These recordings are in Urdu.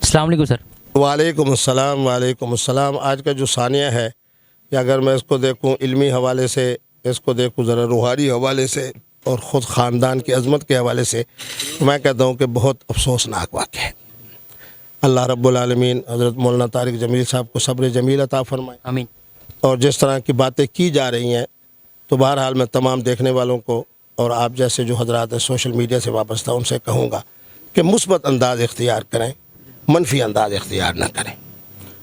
السلام علیکم سر۔ وعلیکم السلام وعلیکم السلام۔ آج کا جو ثانیہ ہے یا اگر میں اس کو دیکھوں علمی حوالے سے، اس کو دیکھوں ذرا روحانی حوالے سے اور خود خاندان کی عظمت کے حوالے سے، میں کہتا ہوں کہ بہت افسوسناک واقعہ ہے۔ اللہ رب العالمین حضرت مولانا طارق جمیل صاحب کو صبر جمیل عطا فرمائے۔ آمین۔ اور جس طرح کی باتیں کی جا رہی ہیں تو بہرحال میں تمام دیکھنے والوں کو اور آپ جیسے جو حضرات ہیں سوشل میڈیا سے وابستہ ان سے کہوں گا کہ مثبت انداز اختیار کریں، منفی انداز اختیار نہ کریں۔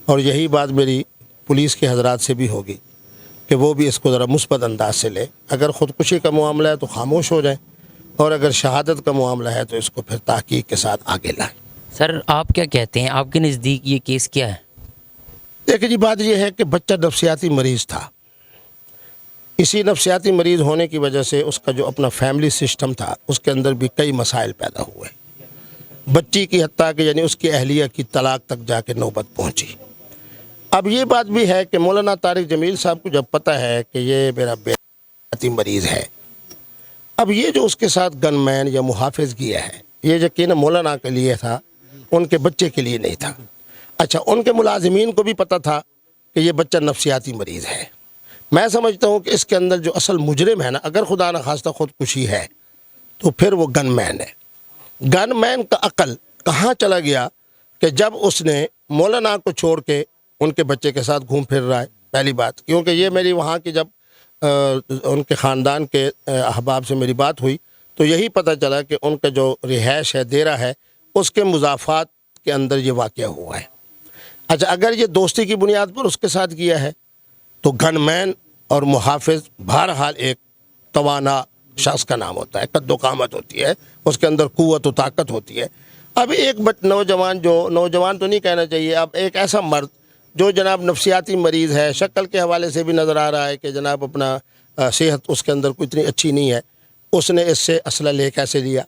اور یہی بات میری پولیس کے حضرات سے بھی ہوگی کہ وہ بھی اس کو ذرا مثبت انداز سے لیں۔ اگر خودکشی کا معاملہ ہے تو خاموش ہو جائیں، اور اگر شہادت کا معاملہ ہے تو اس کو پھر تحقیق کے ساتھ آگے لائیں۔ سر آپ کیا کہتے ہیں، آپ کے نزدیک یہ کیس کیا ہے؟ دیکھیں جی، بات یہ ہے کہ بچہ نفسیاتی مریض تھا۔ اسی نفسیاتی مریض ہونے کی وجہ سے اس کا جو اپنا فیملی سسٹم تھا اس کے اندر بھی کئی مسائل پیدا ہوئے، بچی کی حتیٰ کہ یعنی اس کی اہلیہ کی طلاق تک جا کے نوبت پہنچی۔ اب یہ بات بھی ہے کہ مولانا طارق جمیل صاحب کو جب پتہ ہے کہ یہ میرا نفسیاتی مریض ہے، اب یہ جو اس کے ساتھ گن مین یا محافظ کیا ہے، یہ یقیناً مولانا کے لیے تھا، ان کے بچے کے لیے نہیں تھا۔ اچھا، ان کے ملازمین کو بھی پتہ تھا کہ یہ بچہ نفسیاتی مریض ہے۔ میں سمجھتا ہوں کہ اس کے اندر جو اصل مجرم ہے نا، اگر خدا نخواستہ خودکشی ہے تو پھر وہ گن مین ہے۔ گن مین کا عقل کہاں چلا گیا کہ جب اس نے مولانا کو چھوڑ کے ان کے بچے کے ساتھ گھوم پھر رہا ہے، پہلی بات، کیونکہ یہ میری وہاں کی جب ان کے خاندان کے احباب سے میری بات ہوئی تو یہی پتہ چلا کہ ان کا جو رہائش ہے، ڈیرہ ہے، اس کے مضافات کے اندر یہ واقعہ ہوا ہے۔ اچھا، اگر یہ دوستی کی بنیاد پر اس کے ساتھ کیا ہے تو گن مین اور محافظ بہرحال ایک توانا شخص کا نام ہوتا ہے، قد و قامت ہوتی ہے، اس کے اندر قوت و طاقت ہوتی ہے۔ اب ایک نوجوان تو نہیں کہنا چاہیے، اب ایک ایسا مرد جو جناب نفسیاتی مریض ہے، شکل کے حوالے سے بھی نظر آ رہا ہے کہ جناب اپنا صحت اس کے اندر کوئی اتنی اچھی نہیں ہے، اس نے اس سے اسلحہ لے کیسے لیا؟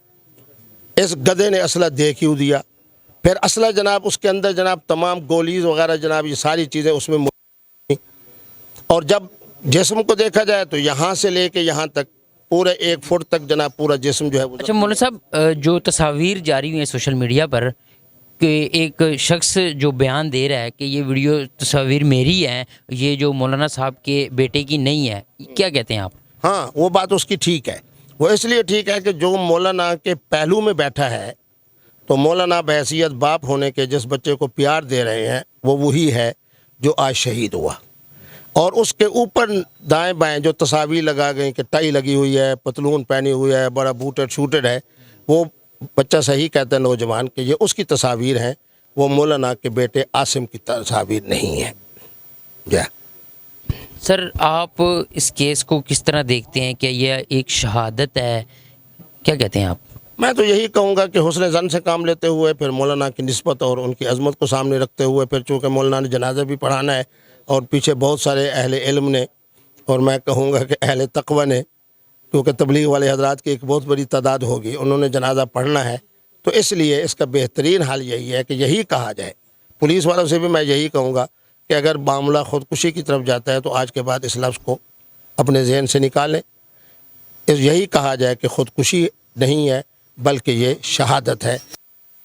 اس گدھے نے اسلحہ دے کیوں دیا؟ پھر اسلحہ جناب اس کے اندر جناب تمام گولیز وغیرہ جناب یہ ساری چیزیں اس میں اور جب جسم کو دیکھا جائے تو یہاں سے لے کے یہاں تک پورے 1 فٹ تک جناب پورا جسم جو ہے وہ۔ اچھا مولانا صاحب، جو تصاویر جاری ہوئی ہیں سوشل میڈیا پر کہ ایک شخص جو بیان دے رہا ہے کہ یہ ویڈیو تصاویر میری ہے، یہ جو مولانا صاحب کے بیٹے کی نہیں ہے، کیا کہتے ہیں آپ؟ ہاں، وہ بات اس کی ٹھیک ہے، وہ اس لیے ٹھیک ہے کہ جو مولانا کے پہلو میں بیٹھا ہے تو مولانا بحیثیت باپ ہونے کے جس بچے کو پیار دے رہے ہیں وہ وہی ہے جو آج شہید ہوا۔ اور اس کے اوپر دائیں بائیں جو تصاویر لگا گئیں کہ ٹائی لگی ہوئی ہے، پتلون پہنی ہوئی ہے، بڑا بوٹڈ شوٹڈ ہے، وہ بچہ صحیح کہتا ہے نوجوان کہ یہ اس کی تصاویر ہیں، وہ مولانا کے بیٹے عاصم کی تصاویر نہیں ہیں۔ جی سر آپ اس کیس کو کس طرح دیکھتے ہیں؟ کہ یہ ایک شہادت ہے، کیا کہتے ہیں آپ؟ میں تو یہی کہوں گا کہ حسن ظن سے کام لیتے ہوئے، پھر مولانا کی نسبت اور ان کی عظمت کو سامنے رکھتے ہوئے، پھر چونکہ مولانا نے جنازہ بھی پڑھانا ہے اور پیچھے بہت سارے اہل علم نے اور میں کہوں گا کہ اہل تقوی نے، کیونکہ تبلیغ والے حضرات کی ایک بہت بڑی تعداد ہوگی، انہوں نے جنازہ پڑھنا ہے، تو اس لیے اس کا بہترین حال یہی ہے کہ یہی کہا جائے۔ پولیس والوں سے بھی میں یہی کہوں گا کہ اگر معاملہ خودکشی کی طرف جاتا ہے تو آج کے بعد اس لفظ کو اپنے ذہن سے نکالیں، یہی کہا جائے کہ خودکشی نہیں ہے بلکہ یہ شہادت ہے۔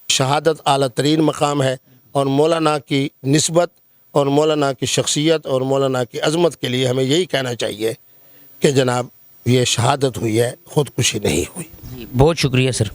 شہادت اعلیٰ ترین مقام ہے، اور مولانا کی نسبت اور مولانا کی شخصیت اور مولانا کی عظمت کے لیے ہمیں یہی کہنا چاہیے کہ جناب یہ شہادت ہوئی ہے، خودکشی نہیں ہوئی۔ بہت شکریہ سر۔